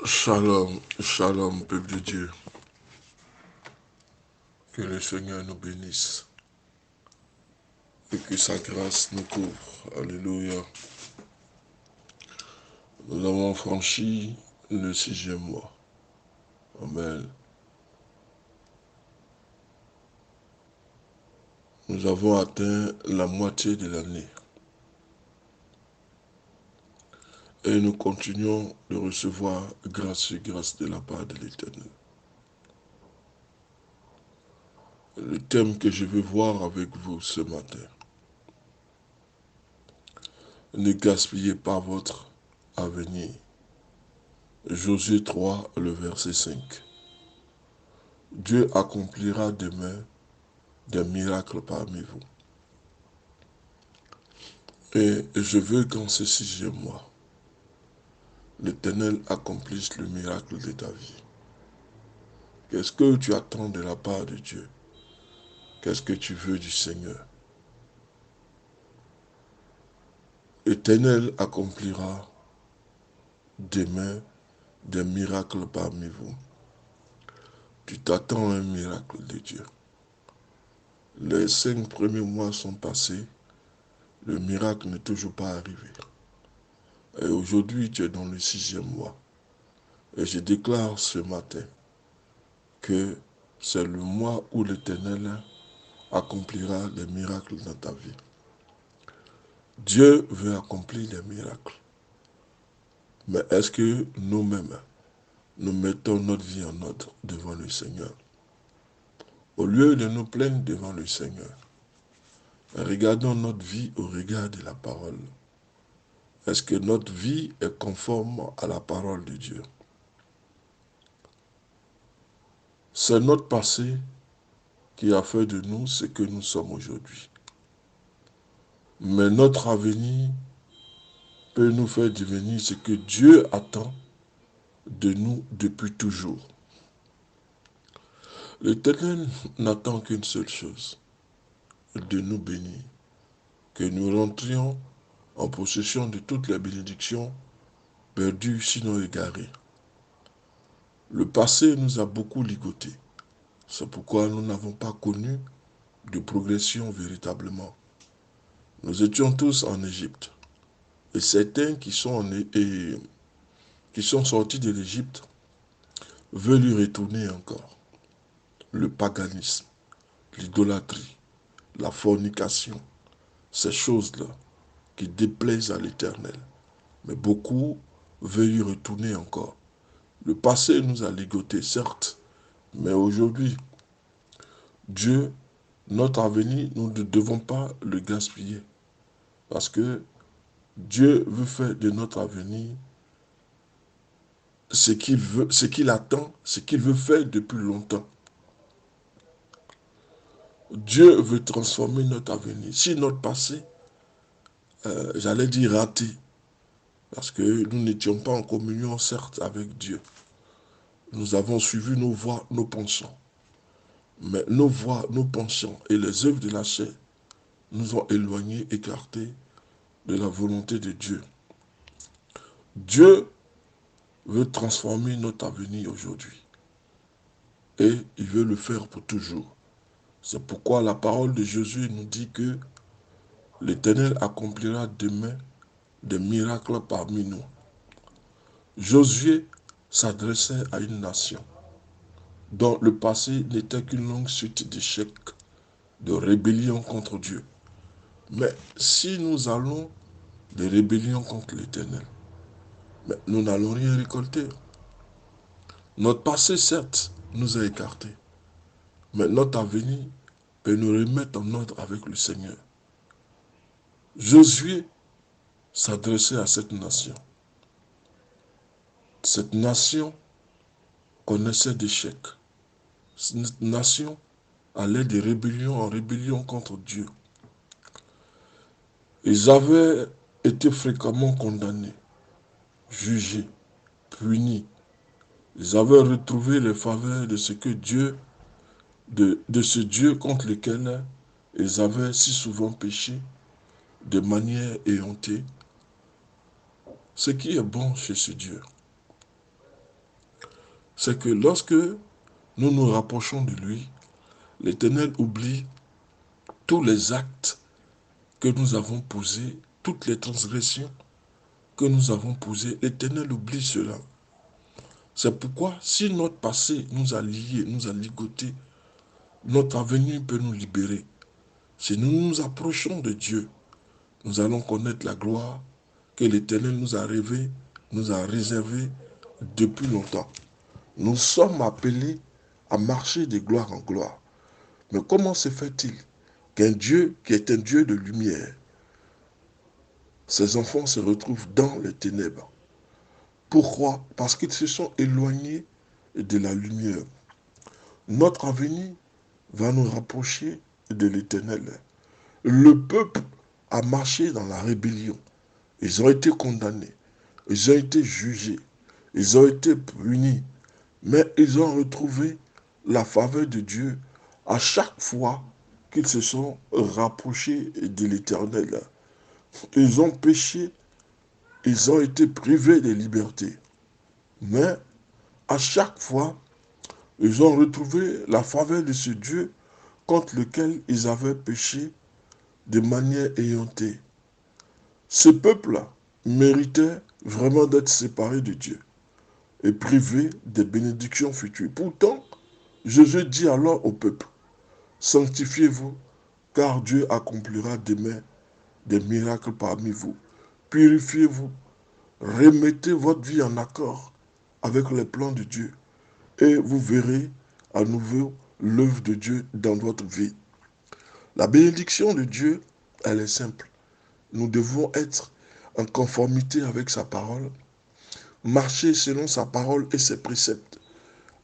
Shalom, shalom, peuple de Dieu. Que le Seigneur nous bénisse et que sa grâce nous couvre. Alléluia. Nous avons franchi le 6e mois. Amen. Nous avons atteint la moitié de l'année. Et nous continuons de recevoir grâce sur grâce de la part de l'Éternel. Le thème que je veux voir avec vous ce matin. Ne gaspillez pas votre avenir. Josué 3, le verset 5. Dieu accomplira demain des miracles parmi vous. Et je veux qu'en ce 6e mois, l'Éternel accomplisse le miracle de ta vie. Qu'est-ce que tu attends de la part de Dieu? Qu'est-ce que tu veux du Seigneur? L'Éternel accomplira demain des miracles parmi vous. Tu t'attends à un miracle de Dieu. Les 5 premiers mois sont passés, le miracle n'est toujours pas arrivé. Et aujourd'hui, tu es dans le 6e mois. Et je déclare ce matin que c'est le mois où l'Éternel accomplira des miracles dans ta vie. Dieu veut accomplir des miracles. Mais est-ce que nous-mêmes, nous mettons notre vie en ordre devant le Seigneur? Au lieu de nous plaindre devant le Seigneur, regardons notre vie au regard de la parole. Est-ce que notre vie est conforme à la parole de Dieu? C'est notre passé qui a fait de nous ce que nous sommes aujourd'hui. Mais notre avenir peut nous faire devenir ce que Dieu attend de nous depuis toujours. L'Éternel n'attend qu'une seule chose, de nous bénir, que nous rentrions en possession de toutes les bénédictions perdues sinon égarées. Le passé nous a beaucoup ligotés. C'est pourquoi nous n'avons pas connu de progression véritablement. Nous étions tous en Égypte. Et certains qui sont sortis de l'Égypte veulent y retourner encore. Le paganisme, l'idolâtrie, la fornication, ces choses-là qui déplaisent à l'Éternel. Mais beaucoup veulent y retourner encore. Le passé nous a ligotés, certes, mais aujourd'hui, Dieu, notre avenir, nous ne devons pas le gaspiller. Parce que Dieu veut faire de notre avenir ce qu'il veut, ce qu'il attend, ce qu'il veut faire depuis longtemps. Dieu veut transformer notre avenir. Si notre passé, j'allais dire raté, parce que nous n'étions pas en communion, certes, avec Dieu. Nous avons suivi nos voies, nos penchants. Mais nos voies, nos penchants et les œuvres de la chair nous ont éloignés, écartés de la volonté de Dieu. Dieu veut transformer notre avenir aujourd'hui. Et il veut le faire pour toujours. C'est pourquoi la parole de Jésus nous dit que l'Éternel accomplira demain des miracles parmi nous. Josué s'adressait à une nation dont le passé n'était qu'une longue suite d'échecs, de rébellions contre Dieu. Mais si nous allons des rébellions contre l'Éternel, nous n'allons rien récolter. Notre passé, certes, nous a écartés, mais notre avenir peut nous remettre en ordre avec le Seigneur. Josué s'adressait à cette nation. Cette nation connaissait d'échecs. Cette nation allait de rébellion en rébellion contre Dieu. Ils avaient été fréquemment condamnés, jugés, punis. Ils avaient retrouvé les faveurs de ce que Dieu, de ce Dieu contre lequel ils avaient si souvent péché de manière éhontée. Ce qui est bon chez ce Dieu. c'est que lorsque nous nous rapprochons de lui, l'Éternel oublie tous les actes que nous avons posés, toutes les transgressions que nous avons posées. L'Éternel oublie cela. C'est pourquoi, si notre passé nous a liés, nous a ligotés, notre avenir peut nous libérer. Si nous nous approchons de Dieu, nous allons connaître la gloire que l'Éternel nous a réservée depuis longtemps. Nous sommes appelés à marcher de gloire en gloire. Mais comment se fait-il qu'un Dieu qui est un Dieu de lumière, ses enfants se retrouvent dans les ténèbres? Pourquoi? Parce qu'ils se sont éloignés de la lumière. Notre avenir va nous rapprocher de l'Éternel. Le peuple a marché dans la rébellion. Ils ont été condamnés. Ils ont été jugés. Ils ont été punis. Mais ils ont retrouvé la faveur de Dieu à chaque fois qu'ils se sont rapprochés de l'Éternel. Ils ont péché. Ils ont été privés de liberté. Mais à chaque fois, ils ont retrouvé la faveur de ce Dieu contre lequel ils avaient péché de manière éhontée. Ce peuple-là méritait vraiment d'être séparé de Dieu et privé des bénédictions futures. Pourtant, Jésus dit alors au peuple, sanctifiez-vous, car Dieu accomplira demain des miracles parmi vous. Purifiez-vous, remettez votre vie en accord avec les plans de Dieu et vous verrez à nouveau l'œuvre de Dieu dans votre vie. La bénédiction de Dieu, elle est simple. Nous devons être en conformité avec sa parole, marcher selon sa parole et ses préceptes.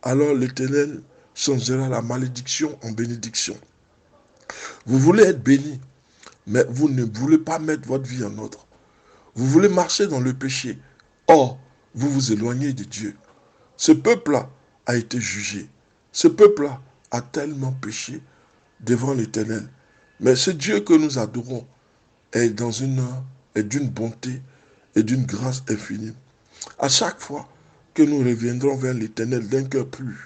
Alors l'Éternel changera la malédiction en bénédiction. Vous voulez être béni, mais vous ne voulez pas mettre votre vie en ordre. Vous voulez marcher dans le péché. Or, vous vous éloignez de Dieu. Ce peuple-là a été jugé. Ce peuple-là a tellement péché devant l'Éternel. Mais ce Dieu que nous adorons est d'une bonté et d'une grâce infinie. À chaque fois que nous reviendrons vers l'Éternel d'un cœur pur,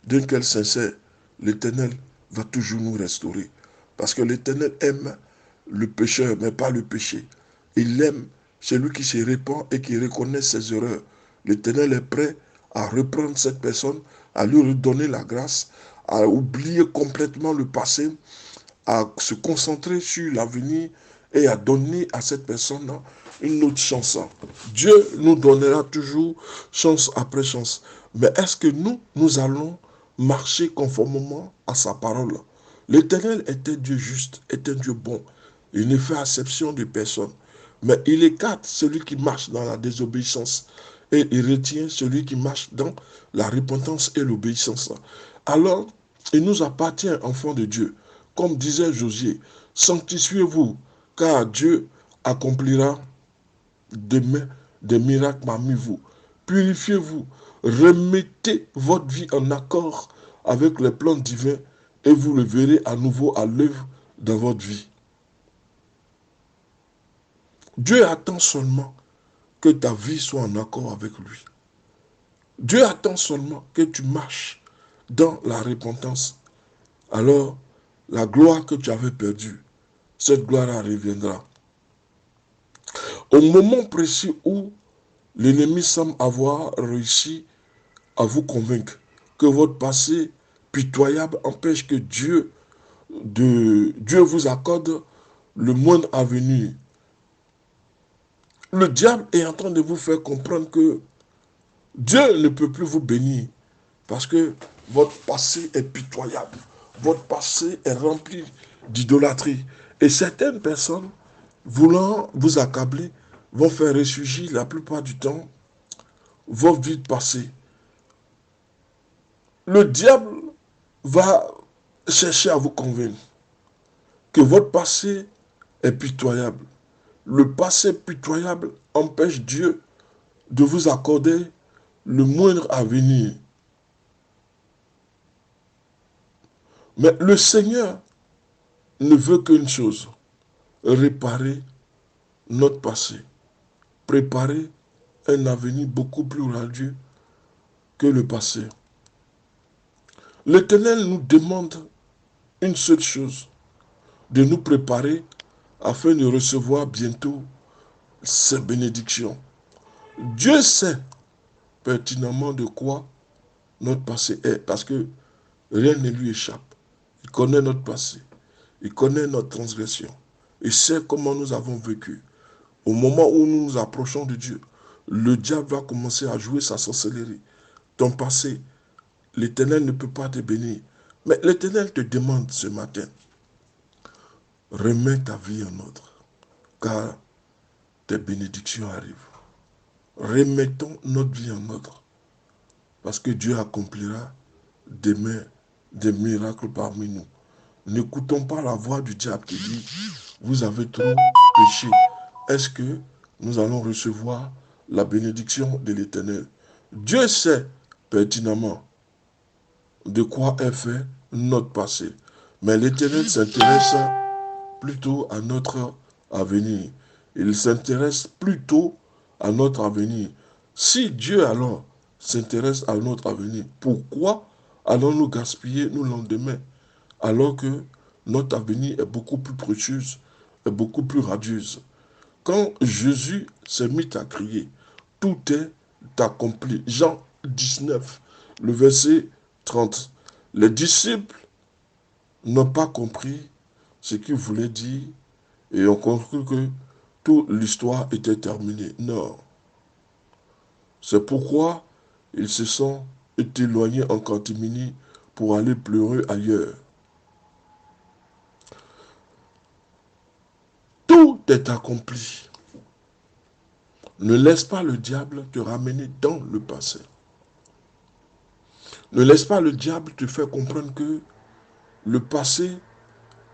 d'un cœur sincère, l'Éternel va toujours nous restaurer. Parce que l'Éternel aime le pécheur, mais pas le péché. Il aime celui qui se répand et qui reconnaît ses erreurs. L'Éternel est prêt à reprendre cette personne, à lui redonner la grâce, à oublier complètement le passé, à se concentrer sur l'avenir et à donner à cette personne une autre chance. Dieu nous donnera toujours chance après chance. Mais est-ce que nous allons marcher conformément à sa parole? L'Éternel est un Dieu juste, est un Dieu bon. Il ne fait exception de personne. Mais il écarte celui qui marche dans la désobéissance et il retient celui qui marche dans la repentance et l'obéissance. Alors, il nous appartient, enfants de Dieu, comme disait Josué, sanctifiez-vous, car Dieu accomplira demain des miracles parmi vous. Purifiez-vous, remettez votre vie en accord avec les plans divins et vous le verrez à nouveau à l'œuvre dans votre vie. Dieu attend seulement que ta vie soit en accord avec lui. Dieu attend seulement que tu marches dans la repentance. Alors, la gloire que tu avais perdue, cette gloire reviendra. Au moment précis où l'ennemi semble avoir réussi à vous convaincre que votre passé pitoyable empêche que Dieu vous accorde le moindre avenir. Le diable est en train de vous faire comprendre que Dieu ne peut plus vous bénir parce que votre passé est pitoyable. Votre passé est rempli d'idolâtrie. Et certaines personnes, voulant vous accabler, vont faire ressurgir la plupart du temps votre vie passée. Le diable va chercher à vous convaincre que votre passé est pitoyable. Le passé pitoyable empêche Dieu de vous accorder le moindre avenir. Mais le Seigneur ne veut qu'une chose, réparer notre passé, préparer un avenir beaucoup plus radieux que le passé. L'Éternel nous demande une seule chose, de nous préparer afin de recevoir bientôt ses bénédictions. Dieu sait pertinemment de quoi notre passé est, parce que rien ne lui échappe. Il connaît notre passé, il connaît notre transgression, il sait comment nous avons vécu. Au moment où nous nous approchons de Dieu, le diable va commencer à jouer sa sorcellerie. Ton passé, l'Éternel ne peut pas te bénir. Mais l'Éternel te demande ce matin, remets ta vie en ordre, car tes bénédictions arrivent. Remettons notre vie en ordre, parce que Dieu accomplira demain des miracles parmi nous. N'écoutons pas la voix du diable qui dit, vous avez trop péché. Est-ce que nous allons recevoir la bénédiction de l'Éternel? Dieu sait pertinemment de quoi est fait notre passé. Mais l'Éternel s'intéresse plutôt à notre avenir. Il s'intéresse plutôt à notre avenir. Si Dieu alors s'intéresse à notre avenir, pourquoi allons-nous gaspiller nos lendemains alors que notre avenir est beaucoup plus précieux, est beaucoup plus radieuse? Quand Jésus s'est mis à crier, tout est accompli. Jean 19, le verset 30. Les disciples n'ont pas compris ce qu'il voulait dire et ont conclu que toute l'histoire était terminée. Non. C'est pourquoi ils se sont éloignés en catimini pour aller pleurer ailleurs. Tout est accompli. Ne laisse pas le diable te ramener dans le passé. Ne laisse pas le diable te faire comprendre que le passé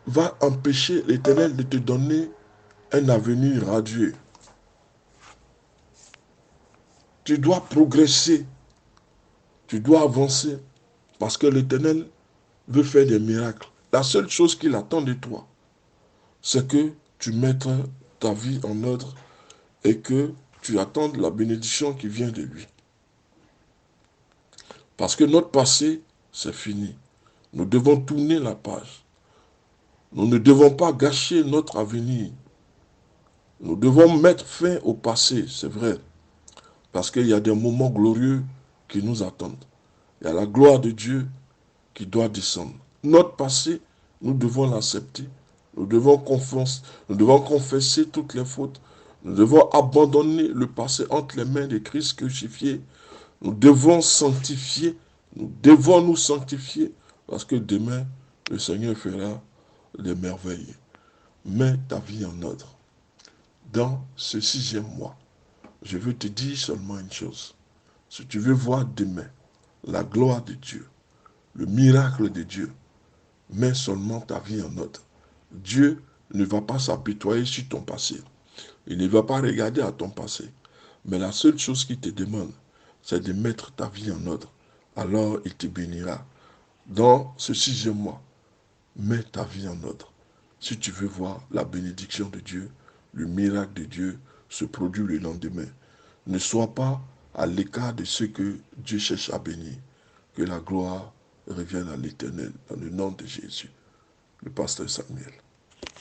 va empêcher l'Éternel de te donner un avenir radieux. Tu dois progresser, tu dois avancer, parce que l'Éternel veut faire des miracles. La seule chose qu'il attend de toi, c'est que tu mettes ta vie en ordre et que tu attendes la bénédiction qui vient de lui. Parce que notre passé, c'est fini. Nous devons tourner la page. Nous ne devons pas gâcher notre avenir. Nous devons mettre fin au passé, c'est vrai. Parce qu'il y a des moments glorieux qui nous attendent. Il y a la gloire de Dieu qui doit descendre. Notre passé, nous devons l'accepter. Nous devons confesser toutes les fautes. Nous devons abandonner le passé entre les mains de Christ crucifié. Nous devons sanctifier. Nous devons nous sanctifier parce que demain, le Seigneur fera des merveilles. Mets ta vie en ordre. Dans ce 6e mois, je veux te dire seulement une chose. Si tu veux voir demain la gloire de Dieu, le miracle de Dieu, mets seulement ta vie en ordre. Dieu ne va pas s'apitoyer sur ton passé. Il ne va pas regarder à ton passé. Mais la seule chose qu'il te demande, c'est de mettre ta vie en ordre. Alors il te bénira. Dans ce 6e mois, mets ta vie en ordre. Si tu veux voir la bénédiction de Dieu, le miracle de Dieu se produire le lendemain. Ne sois pas à l'écart de ceux que Dieu cherche à bénir. Que la gloire revienne à l'Éternel dans le nom de Jésus. Le pasteur Samuel.